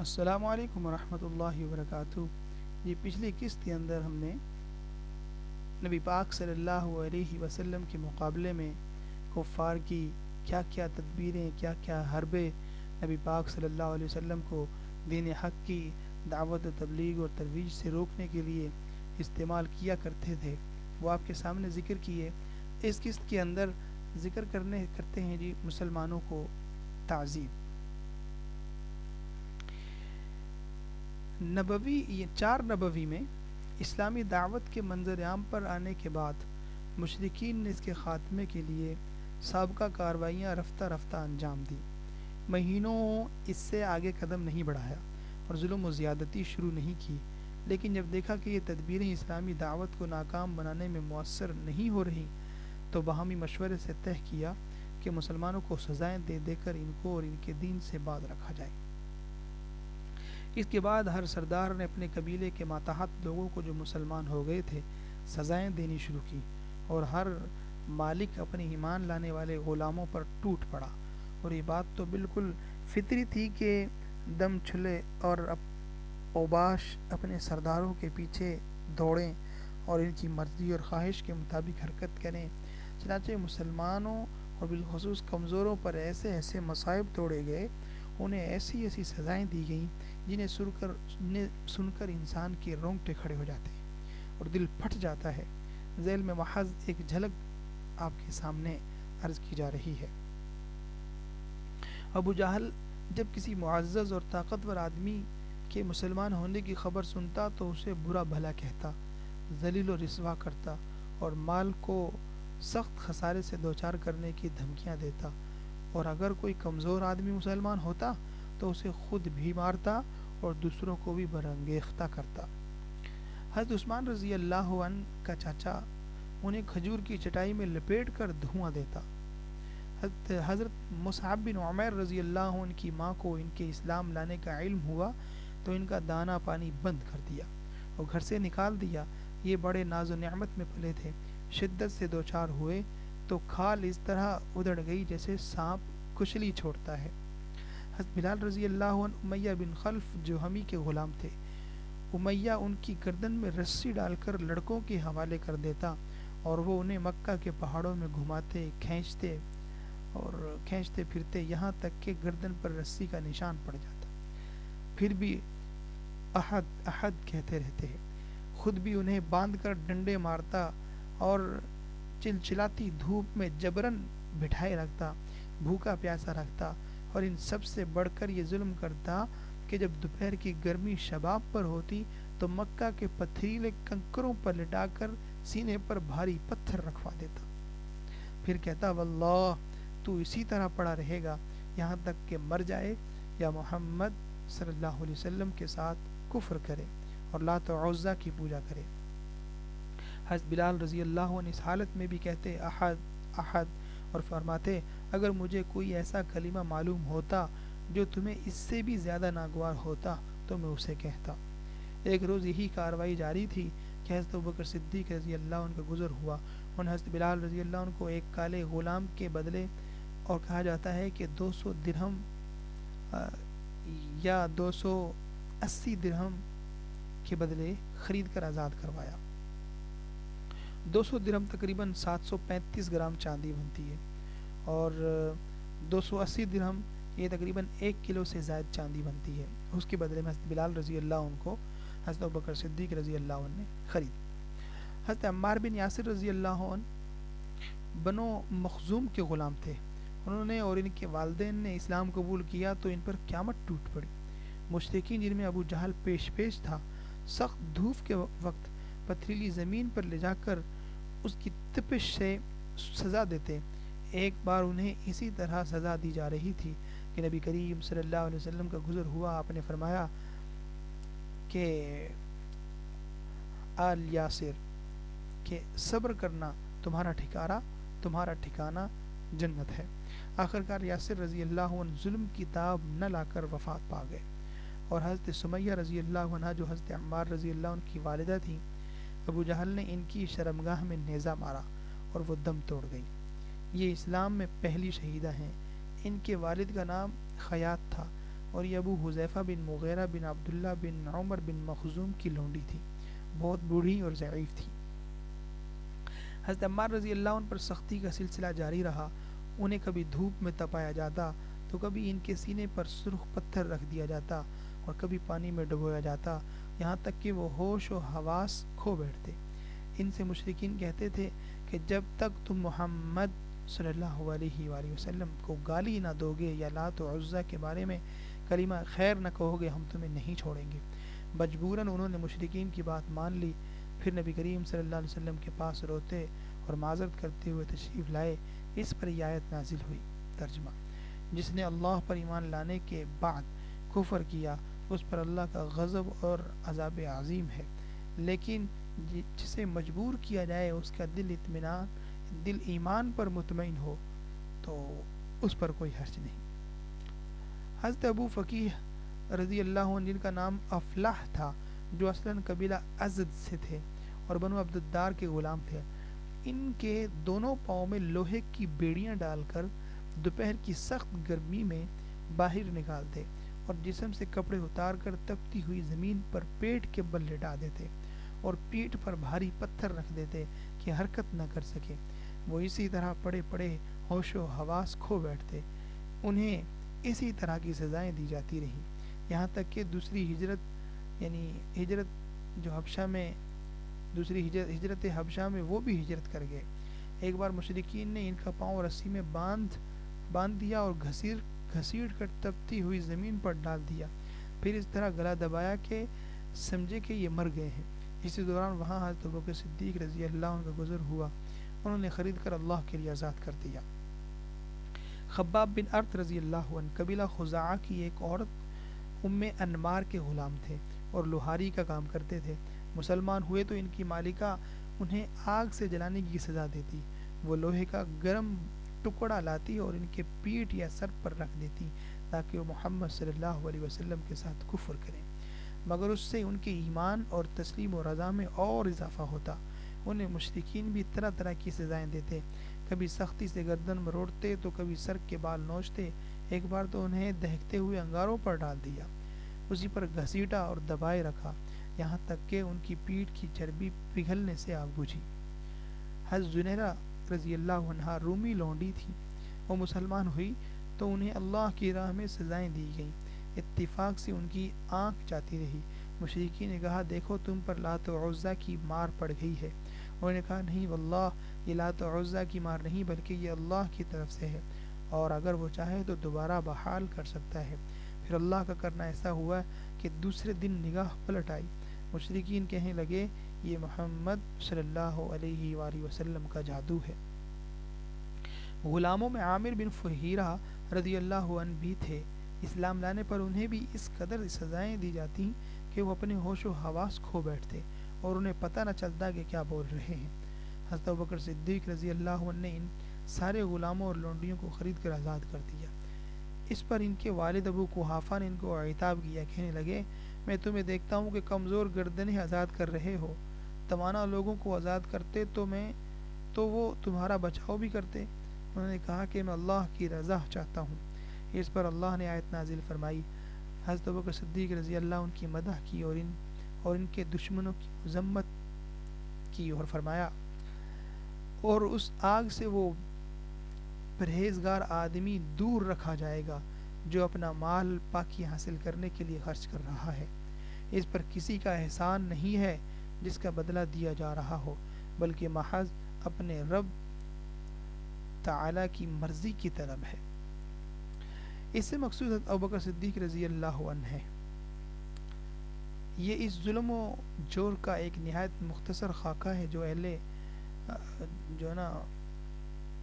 السلام علیکم ورحمۃ اللہ وبرکاتہ. جی پچھلی قسط کے اندر ہم نے نبی پاک صلی اللہ علیہ وسلم کے مقابلے میں کفار کی کیا کیا تدبیریں، کیا کیا حربے نبی پاک صلی اللہ علیہ وسلم کو دین حق کی دعوت و تبلیغ اور ترویج سے روکنے کے لیے استعمال کیا کرتے تھے، وہ آپ کے سامنے ذکر کیے. اس قسط کے اندر ذکر کرتے ہیں جی مسلمانوں کو تعذیب. نبوی یہ 4 نبوی میں اسلامی دعوت کے منظر عام پر آنے کے بعد مشرکین نے اس کے خاتمے کے لیے سابقہ کارروائیاں رفتہ رفتہ انجام دی. مہینوں اس سے آگے قدم نہیں بڑھایا اور ظلم و زیادتی شروع نہیں کی، لیکن جب دیکھا کہ یہ تدبیریں اسلامی دعوت کو ناکام بنانے میں مؤثر نہیں ہو رہی تو باہمی مشورے سے طے کیا کہ مسلمانوں کو سزائیں دے دے کر ان کو اور ان کے دین سے باز رکھا جائے. اس کے بعد ہر سردار نے اپنے قبیلے کے ماتحت لوگوں کو جو مسلمان ہو گئے تھے سزائیں دینی شروع کی، اور ہر مالک اپنے ایمان لانے والے غلاموں پر ٹوٹ پڑا. اور یہ بات تو بالکل فطری تھی کہ دم چھلے اور اوباش اپنے سرداروں کے پیچھے دوڑیں اور ان کی مرضی اور خواہش کے مطابق حرکت کریں. چنانچہ مسلمانوں اور بالخصوص کمزوروں پر ایسے ایسے مصائب توڑے گئے، انہیں ایسی ایسی سزائیں دی گئیں جنہیں سن کر انسان کے رونگٹے کھڑے ہو جاتے ہیں اور دل پھٹ جاتا ہے. ذیل میں محض ایک جھلک آپ کے سامنے عرض کی جا رہی ہے. ابو جہل جب کسی معزز اور طاقتور آدمی کے مسلمان ہونے کی خبر سنتا تو اسے برا بھلا کہتا، ذلیل و رسوا کرتا اور مال کو سخت خسارے سے دوچار کرنے کی دھمکیاں دیتا، اور اگر کوئی کمزور آدمی مسلمان ہوتا تو اسے خود بھی مارتا اور دوسروں کو بھی برانگیختہ کرتا. حضرت عثمان رضی اللہ عنہ کا چاچا انہیں کھجور کی چٹائی میں لپیٹ کر دھواں دیتا. حضرت مصعب بن عمیر رضی اللہ عنہ کی ماں کو ان کے اسلام لانے کا علم ہوا تو ان کا دانا پانی بند کر دیا اور گھر سے نکال دیا. یہ بڑے ناز و نعمت میں پلے تھے، شدت سے دوچار ہوئے تو کھال اس طرح ادڑ گئی جیسے سانپ کچلی چھوڑتا ہے. حضرت بلال رضی اللہ عنہ امیہ بن خلف جو ہمی کے غلام تھے، امیہ ان کی گردن میں رسی ڈال کر لڑکوں کے حوالے کر دیتا اور وہ انہیں مکہ کے پہاڑوں میں گھماتے کھینچتے پھرتے یہاں تک کہ گردن پر رسی کا نشان پڑ جاتا. پھر بھی احد احد کہتے رہتے ہیں. خود بھی انہیں باندھ کر ڈنڈے مارتا اور چلچلاتی دھوپ میں جبرن بٹھائے رکھتا، بھوکا پیاسا رکھتا، اور ان سب سے بڑھ کر یہ ظلم کرتا کہ جب دوپہر کی گرمی شباب پر ہوتی تو مکہ کے پتھریلے کنکروں پر لٹا کر سینے پر بھاری پتھر رکھوا دیتا. پھر کہتا واللہ تو اسی طرح پڑا رہے گا یہاں تک کہ مر جائے یا محمد صلی اللہ علیہ وسلم کے ساتھ کفر کرے اور لات و عزا کی پوجا کرے. حضرت بلال رضی اللہ عنہ اس حالت میں بھی کہتے احد احد اور فرماتے اگر مجھے کوئی ایسا کلمہ معلوم ہوتا جو تمہیں اس سے بھی زیادہ ناگوار ہوتا تو میں اسے کہتا. ایک روز یہی کاروائی جاری تھی کہ حضرت ابوبکر صدیق رضی اللہ عنہ کا گزر ہوا. ان حضرت بلال رضی اللہ عنہ کو ایک کالے غلام کے بدلے، اور کہا جاتا ہے کہ 200 درہم یا 280 درہم کے بدلے خرید کر آزاد کروایا. 200 درہم تقریباً 735 گرام چاندی بنتی ہے، اور 280 درہم یہ تقریباً 1 کلو سے زائد چاندی بنتی ہے. اس کے بدلے میں حضرت بلال رضی اللہ عنہ کو حضرت ابوبکر صدیق رضی اللہ عنہ نے خرید. حضرت عمار بن یاسر رضی اللہ عنہ بنو مخزوم کے غلام تھے. انہوں نے اور ان کے والدین نے اسلام قبول کیا تو ان پر قیامت ٹوٹ پڑی. مشرکین جن میں ابو جہل پیش تھا سخت دھوپ کے وقت پتھریلی زمین پر لے جا کر اس کی تپش سے سزا دیتے. ایک بار انہیں اسی طرح سزا دی جا رہی تھی کہ نبی کریم صلی اللہ علیہ وسلم کا گزر ہوا. آپ نے فرمایا کہ آل یاسر کہ صبر کرنا، تمہارا ٹھکانہ جنت ہے. آخرکار یاسر رضی اللہ عنہ ظلم کی تاب نہ لا کر وفات پا گئے، اور حضرت سمیہ رضی اللہ عنہ جو حضرت عمار رضی اللہ عنہ کی والدہ تھیں، ابو جہل نے ان کی شرمگاہ میں نیزہ مارا اور وہ دم توڑ گئی. یہ اسلام میں پہلی شہیدہ ہیں. ان کے والد کا نام خیاط تھا. اور یہ ابو حذیفہ بن مغیرہ بن عبداللہ بن عمر بن مخزوم کی لونڈی تھی، بہت بوڑھی اور ضعیف تھی۔ حضرت عمار رضی اللہ عنہ پر سختی کا سلسلہ جاری رہا، انہیں کبھی دھوپ میں تپایا جاتا تو کبھی ان کے سینے پر سرخ پتھر رکھ دیا جاتا اور کبھی پانی میں ڈبویا جاتا، یہاں تک کہ وہ ہوش و حواس کھو بیٹھتے۔ ان سے مشرکین کہتے تھے کہ جب تک تم محمد صلی اللہ علیہ وآلہ وسلم کو گالی نہ دو گے یا لات و عزیٰ کے بارے میں کلمہ خیر نہ کہو گے ہم تمہیں نہیں چھوڑیں گے۔ مجبوراً انہوں نے مشرکین کی بات مان لی، پھر نبی کریم صلی اللہ علیہ وسلم کے پاس روتے اور معذرت کرتے ہوئے تشریف لائے۔ اس پر یہ آیت نازل ہوئی۔ ترجمہ: جس نے اللہ پر ایمان لانے کے بعد کفر کیا اس پر اللہ کا غضب اور عذاب عظیم ہے، لیکن جسے مجبور کیا جائے اس کا دل ایمان پر مطمئن ہو تو اس پر کوئی حرج نہیں۔ حضرت ابو فقیہ رضی اللہ عنہ جن کا نام افلاح تھا، جو اصلاً قبیلہ ازد سے تھے اور بنو عبد الدار کے غلام تھے، ان کے دونوں پاؤں میں لوہے کی بیڑیاں ڈال کر دوپہر کی سخت گرمی میں باہر نکالتے اور جسم سے کپڑے اتار کر تپتی ہوئی زمین پر پیٹ کے بل لٹا دیتے اور پیٹھ پر بھاری پتھر رکھ دیتے کہ حرکت نہ کر سکے۔ وہ اسی طرح پڑے پڑے ہوش و حواس کھو بیٹھتے۔ انہیں اسی طرح کی سزائیں دی جاتی رہی، یہاں تک کہ دوسری ہجرت حبشہ میں وہ بھی ہجرت کر گئے۔ ایک بار مشرکین نے ان کا پاؤں رسی میں باندھ دیا اور گھسیٹ کر تپتی ہوئی زمین پر ڈال دیا، پھر اس طرح گلا دبایا کہ سمجھے کہ یہ مر گئے ہیں۔ اسی دوران وہاں حضرت ابوبکر صدیق رضی اللہ عنہ کا گزر ہوا، انہوں نے خرید کر اللہ کے لیے آزاد کر دیا۔ خباب بن ارت رضی اللہ عنہ قبیلہ خزاعہ کی ایک عورت ام انمار کے غلام تھے اور لوہاری کا کام کرتے تھے۔ مسلمان ہوئے تو ان کی مالکہ انہیں آگ سے جلانے کی سزا دیتی۔ وہ لوہے کا گرم ٹکڑا لاتی اور ان کے پیٹھ یا سر پر رکھ دیتی تاکہ وہ محمد صلی اللہ علیہ وسلم کے ساتھ کفر کریں، مگر اس سے ان کے ایمان اور تسلیم و رضا میں اور اضافہ ہوتا۔ انہیں مشرکین بھی طرح طرح کی سزائیں دیتے، کبھی سختی سے گردن مروڑتے تو کبھی سر کے بال نوچتے، ایک بار تو انہیں دہکتے ہوئے انگاروں پر ڈال دیا، اسی پر گھسیٹا اور دبائے رکھا یہاں تک کہ ان کی پیٹھ کی چربی پگھلنے سے آگ بجھی۔ حضرت زنیرہ رضی اللہ عنہا رومی لونڈی تھی، وہ مسلمان ہوئی تو انہیں اللہ کی راہ میں سزائیں دی گئیں، اتفاق سے ان کی آنکھ جاتی رہی۔ مشرکین نے کہا دیکھو تم پر لات و عزیٰ کی مار پڑ گئی ہے، انہوں نے کہا نہیں واللہ یہ لات و عزیٰ کی مار نہیں بلکہ یہ اللہ کی طرف سے ہے، اور اگر وہ چاہے تو دوبارہ بحال کر سکتا ہے۔ پھر اللہ کا کرنا ایسا ہوا کہ دوسرے دن نگاہ پلٹ آئی، مشرکین کہنے لگے یہ محمد صلی اللہ علیہ وآلہ وسلم کا جادو ہے۔ غلاموں میں عامر بن فہیرہ رضی اللہ عنہ بھی تھے، اسلام لانے پر انہیں بھی اس قدر سزائیں دی جاتی کہ وہ اپنے ہوش و حواس کھو بیٹھتے اور انہیں پتہ نہ چلتا کہ کیا بول رہے ہیں۔ حضرت ابوبکر صدیق رضی اللہ عنہ نے ان سارے غلاموں اور لونڈیوں کو خرید کر آزاد کر دیا۔ اس پر ان کے والد ابو قحافہ نے ان کو عتاب کیا، کہنے لگے میں تمہیں دیکھتا ہوں کہ کمزور گردنیں آزاد کر رہے ہو، توانا لوگوں کو آزاد کرتے تو وہ تمہارا بچاؤ بھی کرتے۔ انہوں نے کہا کہ میں اللہ کی رضا چاہتا ہوں۔ اس پر اللہ نے آیت نازل فرمائی، حضرت ابوبکر صدیق رضی اللہ عنہ کی مدح کی اور ان کے دشمنوں کی مذمت کی اور فرمایا اور اس آگ سے وہ پرہیزگار آدمی دور رکھا جائے گا جو اپنا مال پاکی حاصل کرنے کے لیے خرچ کر رہا ہے۔ اس پر کسی کا احسان نہیں ہے جس کا بدلہ دیا جا رہا ہو، بلکہ محض اپنے رب تعالی کی مرضی کی طلب ہے۔ اس سے مقصود ابوبکر صدیق رضی اللہ عنہ ہے۔ یہ اس ظلم و جور کا ایک نہایت مختصر خاکہ ہے جو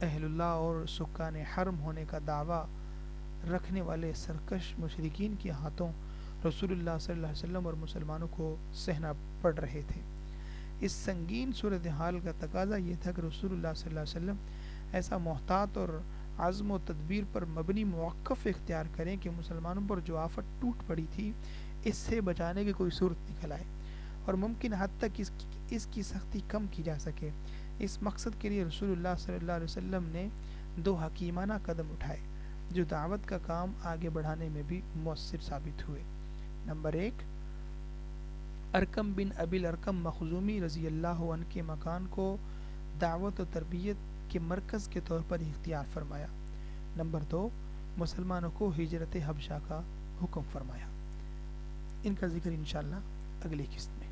اہل اللہ اور سکان حرم ہونے کا دعویٰ رکھنے والے سرکش مشرکین کے ہاتھوں رسول اللہ صلی اللہ علیہ وسلم اور مسلمانوں کو سہنا پڑ رہے تھے۔ اس سنگین صورتحال کا تقاضا یہ تھا کہ رسول اللہ صلی اللہ علیہ وسلم ایسا محتاط اور عزم و تدبیر پر مبنی موقف اختیار کریں کہ مسلمانوں پر جو آفت ٹوٹ پڑی تھی اس سے بچانے کی کوئی صورت نکل آئے اور ممکن حد تک اس کی سختی کم کی جا سکے۔ اس مقصد کے لیے رسول اللہ صلی اللہ علیہ وسلم نے دو حکیمانہ قدم اٹھائے۔ جو دعوت کا کام آگے بڑھانے میں بھی مؤثر ثابت ہوئے۔ نمبر 1، ارکم بن ابی الارکم مخزومی رضی اللہ عنہ کے مکان کو دعوت و تربیت کے مرکز کے طور پر اختیار فرمایا۔ نمبر 2، مسلمانوں کو ہجرت حبشہ کا حکم فرمایا۔ ان کا ذکر انشاءاللہ اگلی قسط میں۔